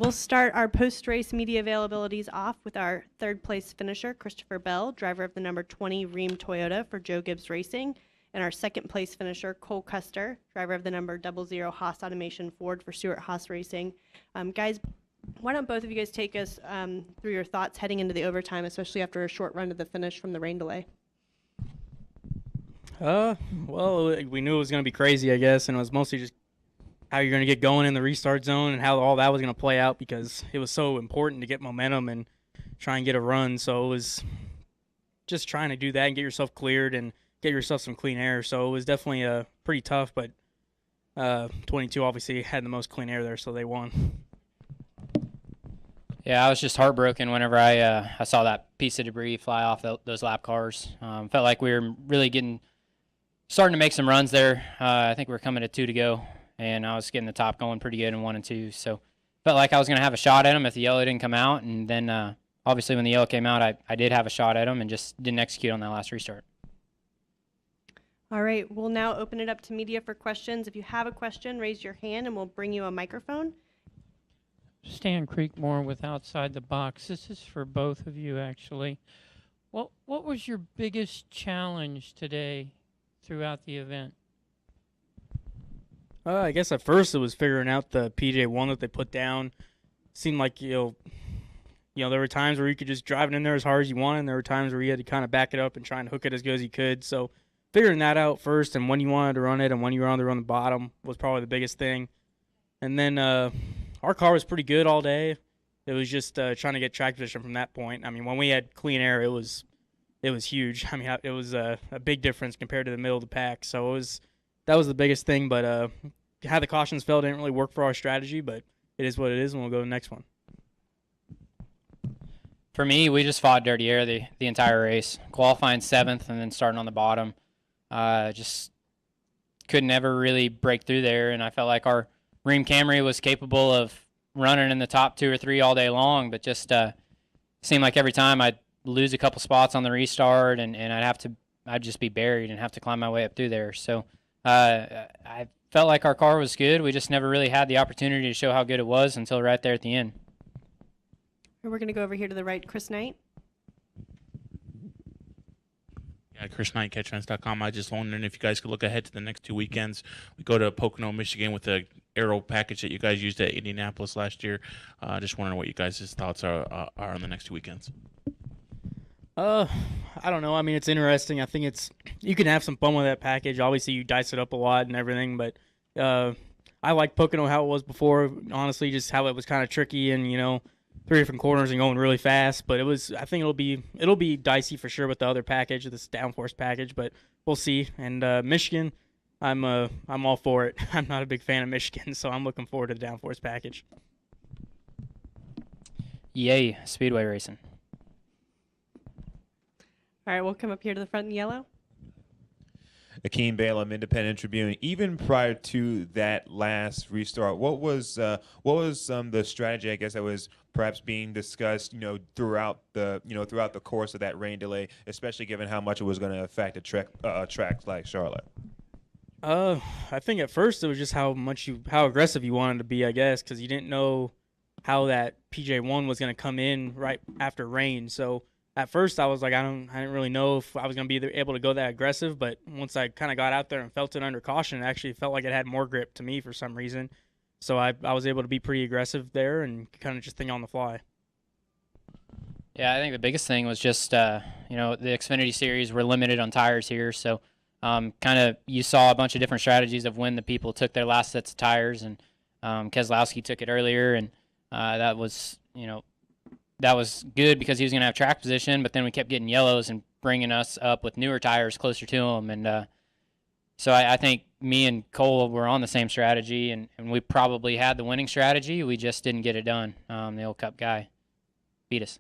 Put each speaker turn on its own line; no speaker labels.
We'll start our post-race media availabilities off with our third place finisher, Christopher Bell, driver of the number 20 Rheem Toyota for Joe Gibbs Racing, and our second place finisher, Cole Custer, driver of the number 00 Haas Automation Ford for Stuart Haas Racing. Guys, why don't both of you guys take us through your thoughts heading into the overtime, especially after a short run to the finish from the rain delay?
Well, we knew it was going to be crazy, I guess, and it was mostly just how you're going to get going in the restart zone and how all that was going to play out, because it was so important to get momentum and try and get a run. So it was just trying to do that and get yourself cleared and get yourself some clean air. So it was definitely pretty tough, but 22 obviously had the most clean air there, so they won.
Yeah, I was just heartbroken whenever I saw that piece of debris fly off those lap cars. Felt like we were really starting to make some runs there. I think we were coming to 2 to go, and I was getting the top going pretty good in 1 and 2. So felt like I was going to have a shot at him if the yellow didn't come out. And then obviously when the yellow came out, I did have a shot at him and just didn't execute on that last restart.
All right, we'll now open it up to media for questions. If you have a question, raise your hand and we'll bring you a microphone.
Stan Creekmore with Outside the Box. This is for both of you, actually. What was your biggest challenge today throughout the event?
I guess at first it was figuring out the PJ1 that they put down. Seemed like, there were times where you could just drive it in there as hard as you wanted, and there were times where you had to kind of back it up and try and hook it as good as you could. So figuring that out first, and when you wanted to run it and when you wanted to run the bottom was probably the biggest thing. And then our car was pretty good all day. It was just trying to get track position from that point. I mean, when we had clean air, it was huge. I mean, it was a big difference compared to the middle of the pack. So that was the biggest thing. But how the cautions fell didn't really work for our strategy, but it is what it is, and we'll go to the next one.
For me, we just fought dirty air the entire race, qualifying 7th and then starting on the bottom. Just couldn't ever really break through there, and I felt like our Rheem Camry was capable of running in the top 2 or 3 all day long, but just seemed like every time I'd lose a couple spots on the restart, and I'd just be buried and have to climb my way up through there. So I felt like our car was good. We just never really had the opportunity to show how good it was until right there at the end.
We're going to go over here to the right. Chris Knight.
Yeah, Chris Knight, catchfence.com. I just wondering if you guys could look ahead to the next 2 weekends. We go to Pocono, Michigan with the aero package that you guys used at Indianapolis last year. Just wondering what you guys' thoughts are on the next 2 weekends.
I don't know. I mean, it's interesting. I think you can have some fun with that package. Obviously, you dice it up a lot and everything, but I like Pocono how it was before. Honestly, just how it was kind of tricky and 3 different corners and going really fast. But I think it'll be dicey for sure with the other package, this downforce package. But we'll see. And Michigan, I'm all for it. I'm not a big fan of Michigan, so I'm looking forward to the downforce package.
Yay, Speedway racing.
All right, we'll come up here to the front in yellow.
Akeem Balaam, Independent Tribune. Even prior to that last restart, what was the strategy, I guess, that was perhaps being discussed, throughout the course of that rain delay, especially given how much it was going to affect a track like Charlotte?
I think at first it was just how aggressive you wanted to be, I guess, because you didn't know how that PJ1 was going to come in right after rain. So at first I was like, I didn't really know if I was going to be able to go that aggressive, but once I kind of got out there and felt it under caution, it actually felt like it had more grip to me for some reason. So I was able to be pretty aggressive there and kind of just think on the fly.
Yeah, I think the biggest thing was just, the Xfinity Series, we're limited on tires here, so kind of you saw a bunch of different strategies of when the people took their last sets of tires, and Keselowski took it earlier, and that was good because he was going to have track position, but then we kept getting yellows and bringing us up with newer tires closer to him. And so I think me and Cole were on the same strategy, and we probably had the winning strategy. We just didn't get it done. The old Cup guy beat us.